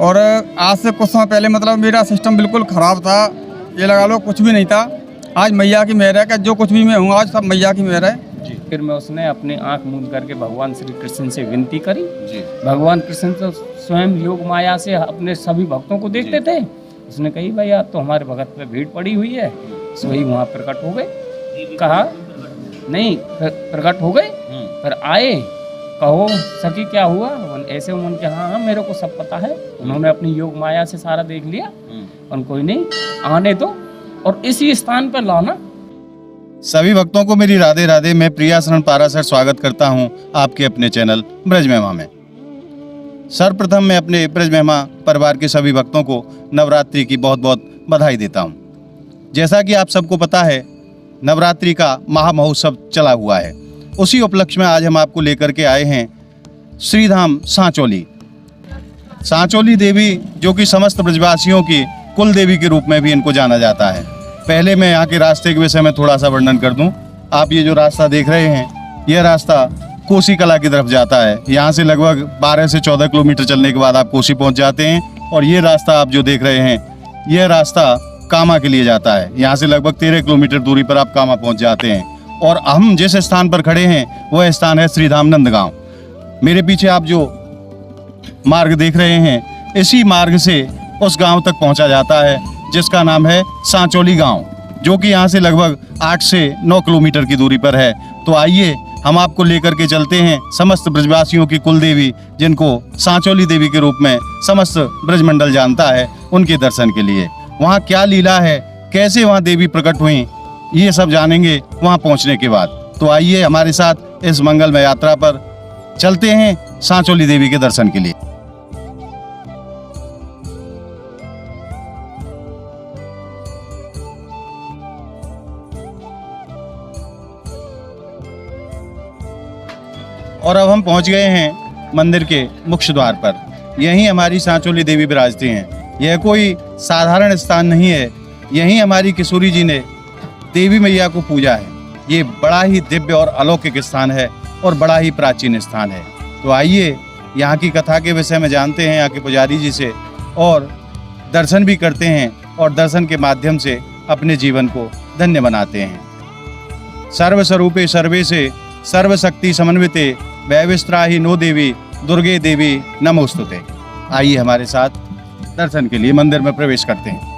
और आज से कुछ समय पहले मतलब मेरा सिस्टम बिल्कुल ख़राब था, ये लगा लो कुछ भी नहीं था। आज मैया की मेहर है कि जो कुछ भी मैं हूँ आज सब मैया की मेहर है जी। फिर मैं उसने अपनी आंख मूंद करके भगवान श्री कृष्ण से विनती करी जी। भगवान कृष्ण तो स्वयं योग माया से अपने सभी भक्तों को देखते थे। उसने कही भैया तो हमारे भगत पे भीड़ पड़ी हुई है, सो वही वहाँ प्रकट हो गए। कहा नहीं प्रकट हो गए, फिर आए, कहो सखी क्या हुआ? ऐसे उन्होंने कहा हाँ मेरे को सब पता है। उन्होंने अपनी योग माया से सारा देख लिया और कोई नहीं आने दो और इसी स्थान पर लाना। सभी भक्तों को मेरी राधे राधे। मैं प्रिया शरण पाराशर स्वागत करता हूं आपके अपने चैनल ब्रज महिमा में। सर्वप्रथम मैं अपने ब्रज महिमा परिवार के सभी भक्तों को नवरात्रि की बहुत बहुत बधाई देता हूं। जैसा कि आप सबको पता है नवरात्रि का महामहोत्सव चला हुआ है, उसी उपलक्ष्य में आज हम आपको लेकर के आए हैं श्रीधाम सांचौली। सांचौली देवी जो कि समस्त ब्रजवासियों की कुल देवी के रूप में भी इनको जाना जाता है। पहले मैं यहाँ के रास्ते के विषय में थोड़ा सा वर्णन कर दूं। आप ये जो रास्ता देख रहे हैं यह रास्ता कोसी कला की तरफ जाता है। यहाँ से लगभग 12 से 14 किलोमीटर चलने के बाद आप कोसी पहुँच जाते हैं। और ये रास्ता आप जो देख रहे हैं यह रास्ता कामा के लिए जाता है। यहाँ से लगभग 13 किलोमीटर दूरी पर आप कामा पहुँच जाते हैं। और हम जिस स्थान पर खड़े हैं वह स्थान है श्रीधाम नंदगांव। मेरे पीछे आप जो मार्ग देख रहे हैं इसी मार्ग से उस गांव तक पहुंचा जाता है जिसका नाम है सांचौली गांव, जो कि यहां से लगभग 8 से 9 किलोमीटर की दूरी पर है। तो आइए हम आपको लेकर के चलते हैं समस्त ब्रजवासियों की कुल देवी जिनको सांचौली देवी के रूप में समस्त ब्रजमंडल जानता है, उनके दर्शन के लिए। वहाँ क्या लीला है, कैसे वहाँ देवी प्रकट हुई, ये सब जानेंगे वहाँ पहुँचने के बाद। तो आइए हमारे साथ इस मंगलमय यात्रा पर चलते हैं सांचौली देवी के दर्शन के लिए। और अब हम पहुंच गए हैं मंदिर के मुख्य द्वार पर। यहीं हमारी सांचौली देवी विराजती हैं। यह कोई साधारण स्थान नहीं है, यहीं हमारी किशोरी जी ने देवी मैया को पूजा है। ये बड़ा ही दिव्य और अलौकिक स्थान है और बड़ा ही प्राचीन स्थान है। तो आइए यहाँ की कथा के विषय में जानते हैं यहाँ के पुजारी जी से और दर्शन भी करते हैं और दर्शन के माध्यम से अपने जीवन को धन्य बनाते हैं। सर्वस्वरूपे सर्वे से सर्वशक्ति समन्विते वैविस्त्राहि नो देवी दुर्गे देवी नमोस्तुते। आइए हमारे साथ दर्शन के लिए मंदिर में प्रवेश करते हैं।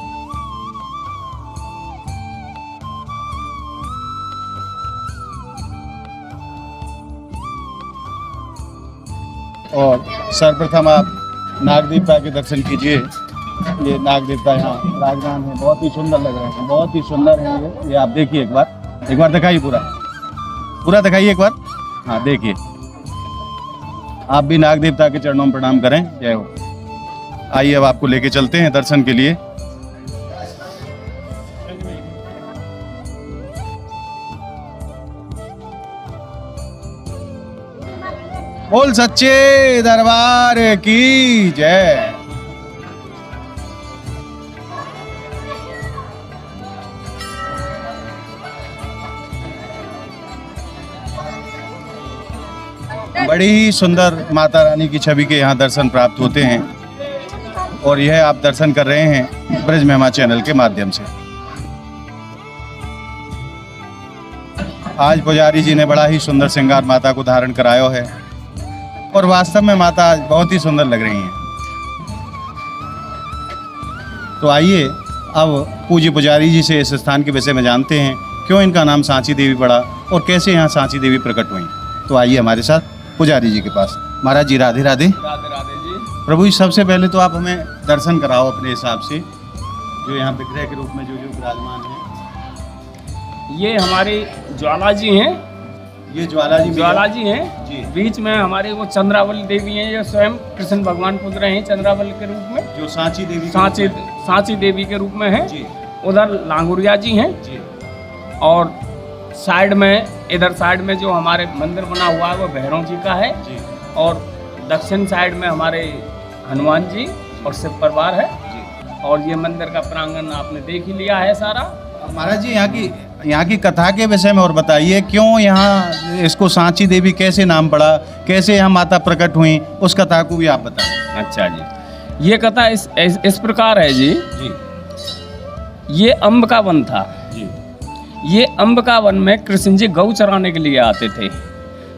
और सर्वप्रथम आप नाग देवता के दर्शन कीजिए। ये नाग देवता यहाँ विराजमान है, बहुत ही सुंदर लग रहे हैं, बहुत ही सुंदर है ये आप देखिए एक बार दिखाइए, पूरा दिखाइए एक बार। हाँ देखिए, आप भी नाग देवता के चरणों में प्रणाम करें। जय हो। आइए अब आपको लेके चलते हैं दर्शन के लिए। बोल सच्चे दरबार की जय। बड़ी ही सुंदर माता रानी की छवि के यहाँ दर्शन प्राप्त होते हैं और यह आप दर्शन कर रहे हैं ब्रज महिमा चैनल के माध्यम से। आज पुजारी जी ने बड़ा ही सुंदर श्रृंगार माता को धारण कराया है और वास्तव में माता आज बहुत ही सुंदर लग रही हैं। तो आइए अब पूज्य पुजारी जी से इस स्थान के विषय में जानते हैं, क्यों इनका नाम सांची देवी पड़ा और कैसे यहाँ सांची देवी प्रकट हुई। तो आइए हमारे साथ पुजारी जी के पास। महाराज जी राधे राधे। राधे राधे जी। प्रभु जी सबसे पहले तो आप हमें दर्शन कराओ अपने हिसाब से, जो यहाँ विग्रह के रूप में जो विराजमान है। ये हमारे ज्वाला जी हैं। ये ज्वाला जी हैं जी। बीच में हमारे वो चंद्रावली देवी हैं, जो स्वयं कृष्ण भगवान पूज रहे हैं चंद्रावली के रूप में, जो सांची देवी सांची देवी के रूप में है जी। उधर लांगुरिया जी हैं जी। और साइड में इधर साइड में जो हमारे मंदिर बना हुआ है वो भैरव जी का है जी। और दक्षिण साइड में हमारे हनुमान जी और शिव परिवार है जी। और ये मंदिर का प्रांगण आपने देख ही लिया है सारा। महाराज जी यहाँ की कथा के विषय में और बताइए, क्यों यहाँ इसको सांची देवी कैसे नाम पड़ा, कैसे यहाँ माता प्रकट हुई, उस कथा को भी आप बताएं। अच्छा जी, ये कथा इस प्रकार है जी। जी ये अम्ब का वन था। जी ये अम्ब का वन में कृष्ण जी गौ चराने के लिए आते थे।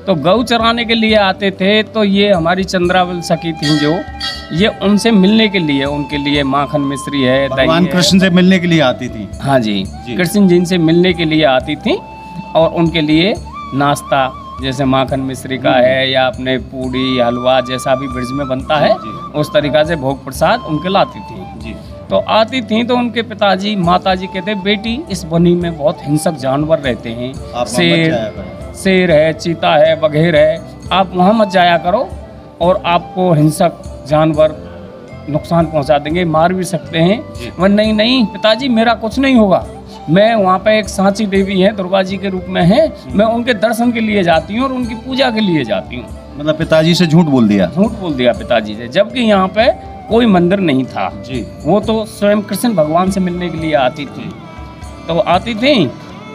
तो गौ चराने के लिए आते थे तो ये हमारी चंद्रावली सखी थी जो, ये उनसे मिलने के लिए, उनके लिए माखन मिश्री है, दही भगवान है। कृष्ण से मिलने के लिए आती थी। हाँ जी, जी। कृष्ण जी से मिलने के लिए आती थी और उनके लिए नाश्ता जैसे माखन मिश्री का है या अपने पूड़ी हलवा जैसा भी ब्रिज में बनता है, जी। उस तरीका से भोग प्रसाद उनके लाती थी। जी तो आती थी तो उनके पिताजी माताजी कहते, बेटी इस बनी में बहुत हिंसक जानवर रहते हैं, आप वहाँ मत जाया करो। शेर है, चीता है, बघेर है, आप वहाँ मत जाया करो और आपको हिंसक जानवर नुकसान पहुँचा देंगे, मार भी सकते हैं। जी। वह नहीं नहीं पिताजी मेरा कुछ नहीं होगा, मैं वहाँ पे एक सांची देवी है, दुर्गा जी के रूप में है, मैं उनके दर्शन के लिए जाती हूँ और उनकी पूजा के लिए जाती हूँ। मतलब पिताजी से झूठ बोल दिया। झूठ बोल दिया पिताजी से, जबकि यहाँ पे कोई मंदिर नहीं था। जी वो तो स्वयं कृष्ण भगवान से मिलने के लिए आती थी। तो आती थी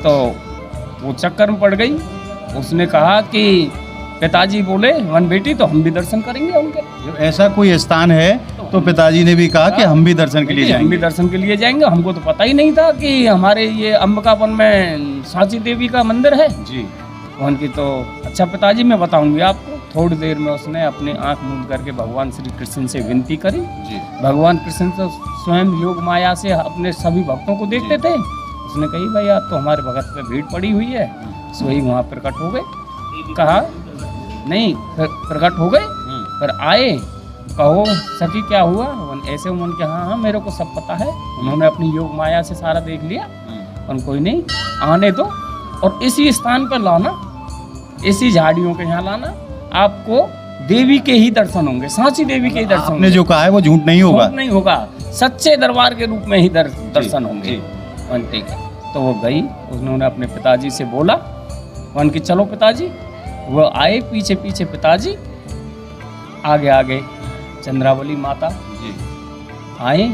तो वो चक्कर में पड़ गई। उसने कहा कि पिताजी बोले वन बेटी तो हम भी दर्शन करेंगे उनके। जब ऐसा कोई स्थान है तो पिताजी ने भी कहा कि हम भी दर्शन के लिए हम भी जाएंगे। दर्शन के लिए जाएंगे, हमको तो पता ही नहीं था कि हमारे ये अम्बिकावन में सांची देवी का मंदिर है। जी उनकी तो अच्छा पिताजी मैं बताऊंगी आपको। थोड़ी देर में उसने अपनी आंख मूंद करके भगवान श्री कृष्ण से विनती करी। जी भगवान कृष्ण तो स्वयं योग माया से अपने सभी भक्तों को देखते थे। उसने कही भाई आज तो हमारे भगत पे भीड़ पड़ी हुई है, सो वही वहाँ प्रकट हो गए। कहा नहीं, फिर प्रकट हो गए, फिर आए, कहो सखी क्या हुआ। ऐसे उन्होंने कहा हाँ मेरे को सब पता है। उन्होंने अपनी योग माया से सारा देख लिया और कोई नहीं आने दो और इसी स्थान पर लाना, इसी झाड़ियों के यहाँ लाना, आपको देवी के ही दर्शन होंगे, सांची देवी के ही दर्शन आपने होंगे। जो कहा है वो झूठ नहीं होगा। झूठ नहीं होगा, सच्चे दरबार के रूप में ही दर्शन होंगे। जी। वन ठीक है। तो वो गई, उन्होंने अपने पिताजी से बोला वन की चलो पिताजी। वो आए पीछे पीछे पिताजी, आगे आगे चंद्रावली माता जी आए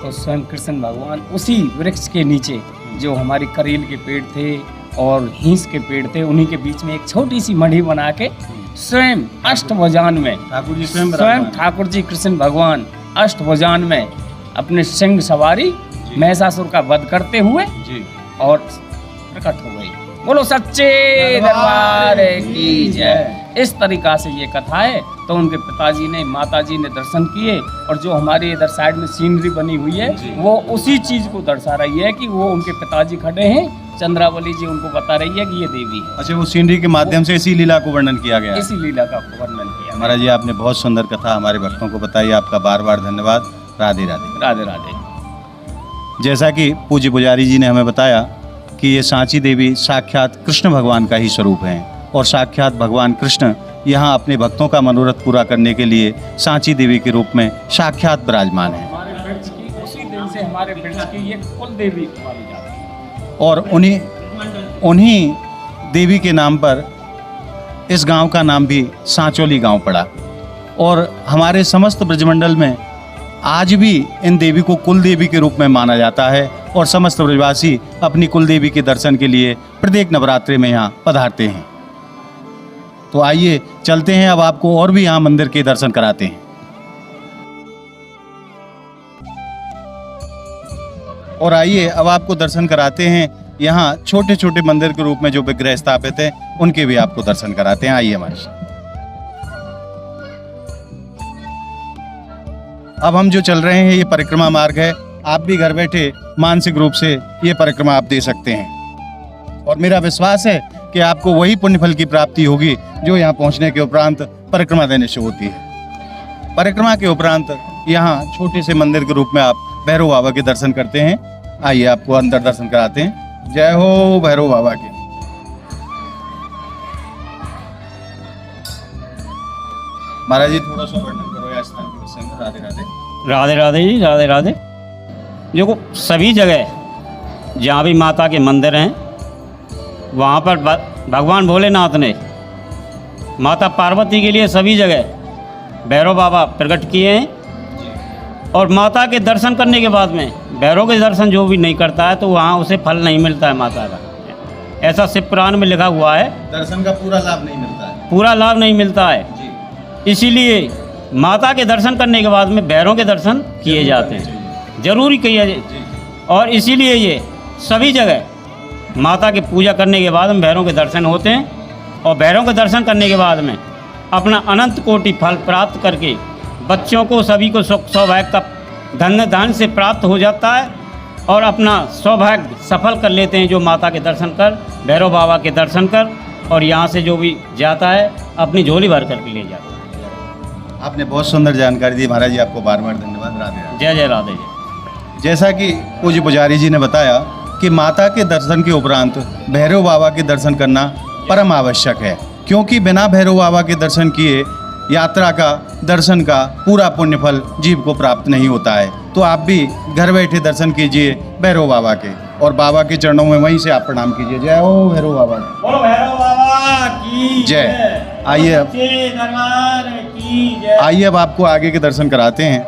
तो स्वयं कृष्ण भगवान उसी वृक्ष के नीचे जो हमारी करील के पेड़ थे और हींस के पेड़ थे, उन्हीं के बीच में एक छोटी सी मढ़ी बना के स्वयं अष्टभुजान में ठाकुर जी स्वयं स्वयं ठाकुर जी कृष्ण भगवान अष्टभुजान में अपने सिंह सवारी महिषासुर का वध करते हुए जी और प्रकट हो गई। बोलो सच्चे दरबार की जय। इस तरीका से ये कथा है। तो उनके पिताजी ने माताजी ने दर्शन किए और जो हमारी इधर साइड में सीनरी बनी हुई है जी। वो उसी चीज को दर्शा रही है कि वो उनके पिताजी खड़े हैं, चंद्रावली जी उनको बता रही है कि ये देवी है। अच्छा, वो सीनरी के माध्यम से इसी लीला को वर्णन किया गया। इसी लीला का वर्णन किया। महाराज जी आपने बहुत सुंदर कथा हमारे भक्तों को बताई, आपका बार बार धन्यवाद। राधे राधे। राधे राधे। जैसा कि पूज्य पुजारी जी ने हमें बताया कि ये सांची देवी साक्षात कृष्ण भगवान का ही स्वरूप हैं और साक्षात भगवान कृष्ण यहाँ अपने भक्तों का मनोरथ पूरा करने के लिए सांची देवी के रूप में साक्षात विराजमान हैं हमारे वृक्ष की उसी दिन से हमारे वृक्ष की ये कुल देवी मानी जाती है। और उन्हीं देवी के नाम पर इस गांव का नाम भी सांचोली गांव पड़ा। और हमारे समस्त ब्रजमंडल में आज भी इन देवी को कुल देवी के रूप में माना जाता है और समस्त ब्रजवासी अपनी कुल देवी के दर्शन के लिए प्रत्येक नवरात्रि में यहाँ पधारते हैं। तो आइए चलते हैं, अब आपको और भी यहाँ मंदिर के दर्शन कराते हैं। और आइए अब आपको दर्शन कराते हैं, यहाँ छोटे छोटे मंदिर के रूप में जो विग्रह स्थापित है उनके भी आपको दर्शन कराते हैं। आइए हमारे साथ। अब हम जो चल रहे हैं ये परिक्रमा मार्ग है। आप भी घर बैठे मानसिक रूप से ये परिक्रमा आप दे सकते हैं और मेरा विश्वास है कि आपको वही पुण्य फल की प्राप्ति होगी जो यहाँ पहुँचने के उपरांत परिक्रमा देने से होती है। परिक्रमा के उपरांत यहाँ छोटे से मंदिर के रूप में आप भैरव बाबा के दर्शन करते हैं। आइए आपको अंदर दर्शन कराते हैं। जय हो भैरव बाबा के। महाराज जी थोड़ा सा वर्णन करो या स्थान के विषय में। राधे राधे। राधे राधे जी, राधे राधे। देखो सभी जगह जहाँ भी माता के मंदिर हैं वहाँ पर भगवान भोलेनाथ ने माता पार्वती के लिए सभी जगह भैरव बाबा प्रकट किए हैं। और माता के दर्शन करने के बाद में भैरव के दर्शन जो भी नहीं करता है तो वहाँ उसे फल नहीं मिलता है माता का। ऐसा शिव पुराण में लिखा हुआ है। दर्शन का पूरा लाभ नहीं मिलता है। पूरा लाभ नहीं मिलता है। जी। इसीलिए माता के दर्शन करने के बाद में भैरों के दर्शन किए जाते हैं, जरूरी किया जाए। और इसीलिए ये सभी जगह माता की पूजा करने के बाद में भैरों के दर्शन होते हैं। और भैरों के दर्शन करने के बाद में अपना अनंत कोटि फल प्राप्त करके बच्चों को सभी को सुख सौभाग्य का धन धान से प्राप्त हो जाता है और अपना सौभाग्य सफल कर लेते हैं, जो माता के दर्शन कर, भैरव बाबा के दर्शन कर, और यहाँ से जो भी जाता है अपनी झोली भर करके ले जाता है। आपने बहुत सुंदर जानकारी दी महाराज जी, आपको बार बार धन्यवाद। राधे राधे। जय जय राधे जय। जैसा कि पूज्य पुजारी जी ने बताया कि माता के दर्शन के उपरांत भैरव बाबा के दर्शन करना परम आवश्यक है, क्योंकि बिना भैरव बाबा के दर्शन किए यात्रा का, दर्शन का पूरा पुण्य फल जीव को प्राप्त नहीं होता है। तो आप भी घर बैठे दर्शन कीजिए भैरव बाबा के, और बाबा के चरणों में वहीं से आप प्रणाम कीजिए। जय हो भैरव बाबा। बोलो भैरव बाबा की जय। आइए अब, दरबार की जय। आइए अब आपको आगे के दर्शन कराते हैं।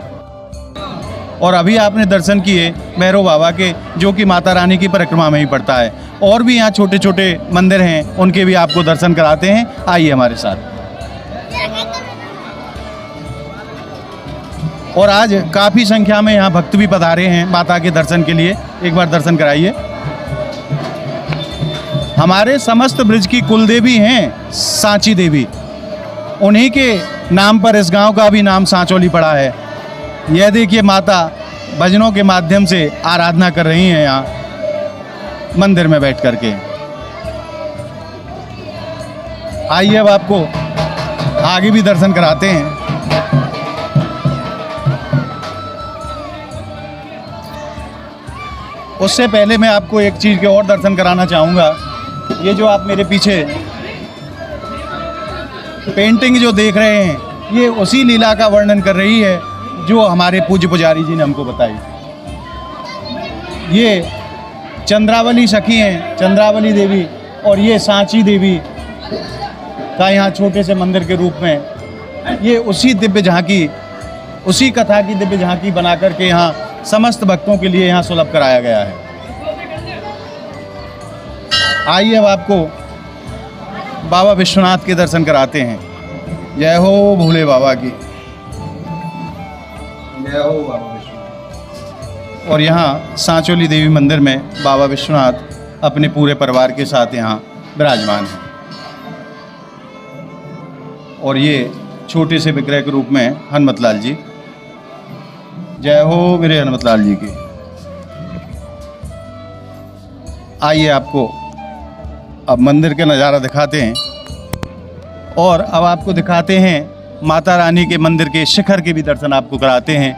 और अभी आपने दर्शन किए भैरव बाबा के, जो कि माता रानी की परिक्रमा में ही पड़ता है। और भी यहाँ छोटे छोटे मंदिर हैं, उनके भी आपको दर्शन कराते हैं। आइए हमारे साथ। और आज काफ़ी संख्या में यहाँ भक्त भी पधारे हैं माता के दर्शन के लिए। एक बार दर्शन कराइए। हमारे समस्त ब्रज की कुलदेवी हैं सांची देवी, उन्हीं के नाम पर इस गांव का भी नाम सांचौली पड़ा है। यह देखिए माता भजनों के माध्यम से आराधना कर रही हैं यहाँ मंदिर में बैठ करके। आइए अब आपको आगे भी दर्शन कराते हैं। उससे पहले मैं आपको एक चीज़ के और दर्शन कराना चाहूँगा। ये जो आप मेरे पीछे पेंटिंग जो देख रहे हैं, ये उसी लीला का वर्णन कर रही है जो हमारे पूज्य पुजारी जी ने हमको बताई। ये चंद्रावली सखी हैं, चंद्रावली देवी, और ये सांची देवी का यहाँ छोटे से मंदिर के रूप में ये उसी दिव्य झांकी, उसी कथा की दिव्य झांकी बना करके यहाँ समस्त भक्तों के लिए यहाँ सुलभ कराया गया है। आइए अब आपको बाबा विश्वनाथ के दर्शन कराते हैं। जय हो भोले बाबा की। जय हो बाबा विश्वनाथ। और यहाँ सांचौली देवी मंदिर में बाबा विश्वनाथ अपने पूरे परिवार के साथ यहाँ विराजमान हैं। और ये छोटे से विग्रह के रूप में हनुमतलाल जी। जय हो मेरे हनुमतलाल जी की। आइए आपको अब मंदिर के नज़ारा दिखाते हैं। और अब आपको दिखाते हैं माता रानी के मंदिर के शिखर के भी दर्शन आपको कराते हैं।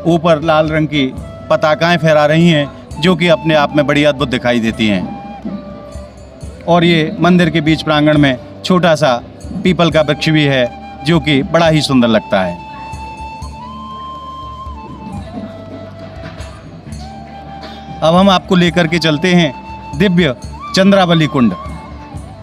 ऊपर लाल रंग की पताकाएं फहरा रही हैं, जो कि अपने आप में बड़ी अद्भुत दिखाई देती हैं। और ये मंदिर के बीच प्रांगण में छोटा सा पीपल का वृक्ष भी है, जो कि बड़ा ही सुंदर लगता है। अब हम आपको लेकर के चलते हैं दिव्य चंद्रावली कुंड,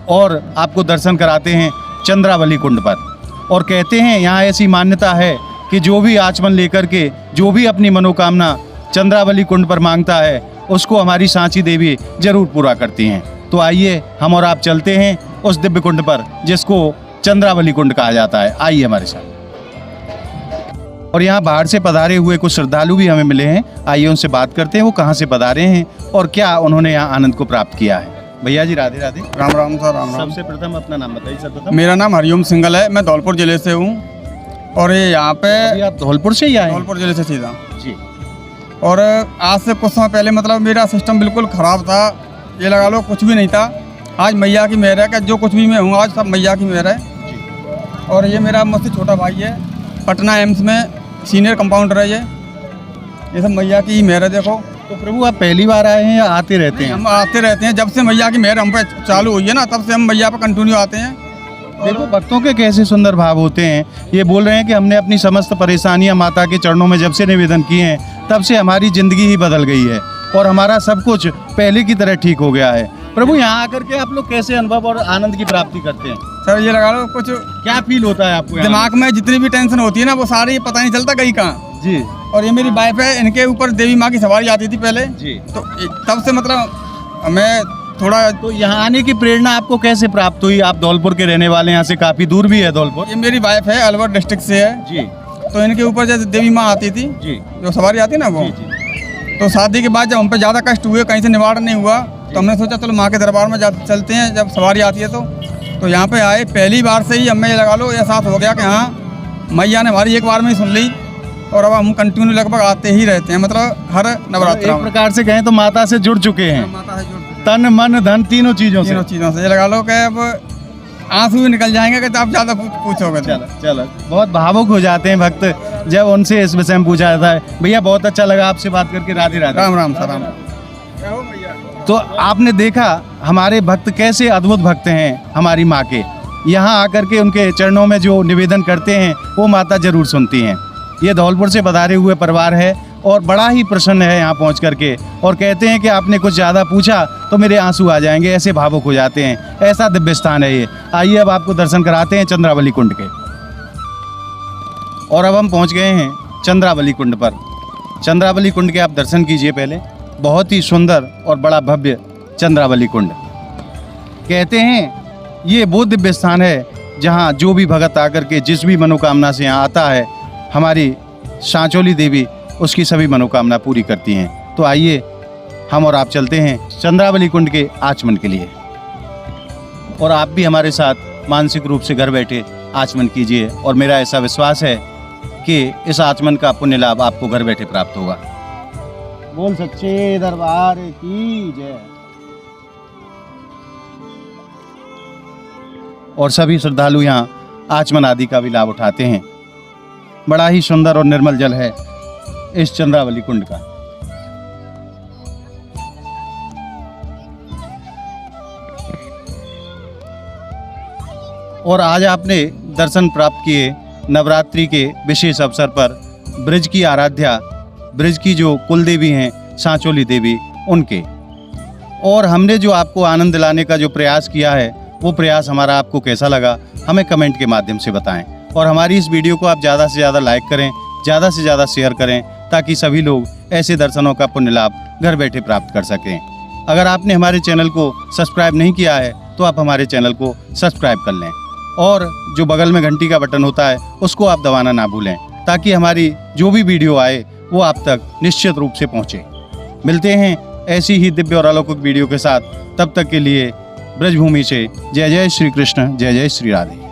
और आपको दर्शन कराते हैं चंद्रावली कुंड पर। और कहते हैं यहाँ ऐसी मान्यता है कि जो भी आचमन लेकर के, जो भी अपनी मनोकामना चंद्रावली कुंड पर मांगता है, उसको हमारी सांची देवी जरूर पूरा करती हैं। तो आइए हम और आप चलते हैं उस दिव्य कुंड पर, जिसको चंद्रावली कुंड कहा जाता है। आइए हमारे साथ। और यहाँ बाहर से पधारे हुए कुछ श्रद्धालु भी हमें मिले हैं। आइए उनसे बात करते हैं, वो कहाँ से पधारे हैं और क्या उन्होंने यहाँ आनंद को प्राप्त किया है। भैया जी राधे राधे। राम राम सर। राम राम। सबसे प्रथम अपना नाम बताइए सर्वप्रथम। मेरा नाम हरिओम सिंगल है, मैं धौलपुर ज़िले से हूँ। और ये यहाँ पे अभी आप धौलपुर से ही आए हैं? धौलपुर ज़िले से सीधा जी। और आज से कुछ समय पहले मतलब मेरा सिस्टम बिल्कुल ख़राब था, ये लगा लो कुछ भी नहीं था। आज मैया की मेहर है कि जो कुछ भी मैं हूँ आज सब मैया की मेहर है। और ये मेरा मुझसे छोटा भाई है, पटना एम्स में सीनियर कंपाउंडर है। ये सब मैया की ही मेहर है। देखो तो प्रभु आप पहली बार आए हैं या आते रहते हैं? हम आते रहते हैं, जब से मैया की मेहर हम पे चालू हुई है ना, तब से हम मैया पर कंटिन्यू आते हैं। देखो भक्तों के कैसे सुंदर भाव होते हैं। ये बोल रहे हैं कि हमने अपनी समस्त परेशानियां माता के चरणों में जब से निवेदन किए हैं, तब से हमारी ज़िंदगी ही बदल गई है और हमारा सब कुछ पहले की तरह ठीक हो गया है। प्रभु यहाँ आकर के आप लोग कैसे अनुभव और आनंद की प्राप्ति करते हैं? सर ये लगा लो कुछ क्या फील होता है आपको यहाँ? दिमाग में जितनी भी टेंशन होती है ना, वो सारी पता नहीं चलता कहीं कहाँ। जी। और ये मेरी वाइफ है, इनके ऊपर देवी माँ की सवारी आती थी पहले। जी। तो तब से मतलब मैं थोड़ा तो यहाँ आने की प्रेरणा आपको कैसे प्राप्त हुई? आप धौलपुर के रहने वाले, यहाँ से काफ़ी दूर भी है धौलपुर। ये मेरी वाइफ है, अलवर डिस्ट्रिक्ट से है। जी तो इनके ऊपर जैसे देवी माँ आती थी, जी जो सवारी आती ना वो, जी जी तो शादी के बाद जब हम पे ज़्यादा कष्ट हुए, कहीं से निवारण नहीं हुआ, तो हमने सोचा चलो माँ के दरबार में चलते हैं। जब सवारी आती है तो यहाँ पे आए। पहली बार से ही हमें ये लगा लो एहसास हो गया कि हाँ मैया ने हमारी एक बार में ही सुन ली, और अब हम कंटिन्यू लगभग आते ही रहते हैं, मतलब हर नवरात्र एक प्रकार से कहें तो माता से जुड़ चुके हैं, माता है जो तन मन धन तीनों चीज़ों से। तीनों चीज़ों से ये लगा लो कि अब आंसू भी निकल जाएंगे कि आप ज़्यादा पूछोगे। चलो चलो, बहुत भावुक हो जाते हैं भक्त जब उनसे इस विषय में पूछा जाता है। भैया बहुत अच्छा लगा आपसे बात करके, राधे राधे। राम राम सर, राम। तो आपने देखा हमारे भक्त कैसे अद्भुत भक्त हैं हमारी माँ के। यहाँ आकर के उनके चरणों में जो निवेदन करते हैं वो माता जरूर सुनती हैं। ये धौलपुर से पधारे हुए परिवार है और बड़ा ही प्रसन्न है यहाँ पहुँच करके, और कहते हैं कि आपने कुछ ज़्यादा पूछा तो मेरे आंसू आ जाएंगे, ऐसे भावुक हो जाते हैं। ऐसा दिव्य स्थान है ये। आइए अब आपको दर्शन कराते हैं चंद्रावली कुंड के। और अब हम पहुँच गए हैं चंद्रावली कुंड पर। चंद्रावली कुंड के आप दर्शन कीजिए पहले। बहुत ही सुंदर और बड़ा भव्य चंद्रावली कुंड। कहते हैं ये वो दिव्य स्थान है जहाँ जो भी भगत आकर के जिस भी मनोकामना से यहाँ आता है, हमारी सांचोली देवी उसकी सभी मनोकामना पूरी करती हैं। तो आइए हम और आप चलते हैं चंद्रावली कुंड के आचमन के लिए, और आप भी हमारे साथ मानसिक रूप से घर बैठे आचमन कीजिए। और मेरा ऐसा विश्वास है कि इस आचमन का पुण्य लाभ आपको घर बैठे प्राप्त होगा। बोल सच्चे दरबार की जय। और सभी श्रद्धालु यहाँ आचमन आदि का भी लाभ उठाते हैं। बड़ा ही सुंदर और निर्मल जल है इस चंद्रावली कुंड का। और आज आपने दर्शन प्राप्त किए नवरात्रि के विशेष अवसर पर ब्रज की आराध्या, ब्रज की जो कुल देवी हैं सांचोली देवी, उनके। और हमने जो आपको आनंद दिलाने का जो प्रयास किया है, वो प्रयास हमारा आपको कैसा लगा हमें कमेंट के माध्यम से बताएं। और हमारी इस वीडियो को आप ज़्यादा से ज़्यादा लाइक करें, ज़्यादा से ज़्यादा शेयर करें, ताकि सभी लोग ऐसे दर्शनों का पुण्य लाभ घर बैठे प्राप्त कर सकें। अगर आपने हमारे चैनल को सब्सक्राइब नहीं किया है तो आप हमारे चैनल को सब्सक्राइब कर लें, और जो बगल में घंटी का बटन होता है उसको आप दबाना ना भूलें, ताकि हमारी जो भी वीडियो आए वो आप तक निश्चित रूप से पहुँचे। मिलते हैं ऐसी ही दिव्य और अलौकिक वीडियो के साथ। तब तक के लिए ब्रजभूमि से जय जय श्री कृष्ण, जय जय श्री राधे।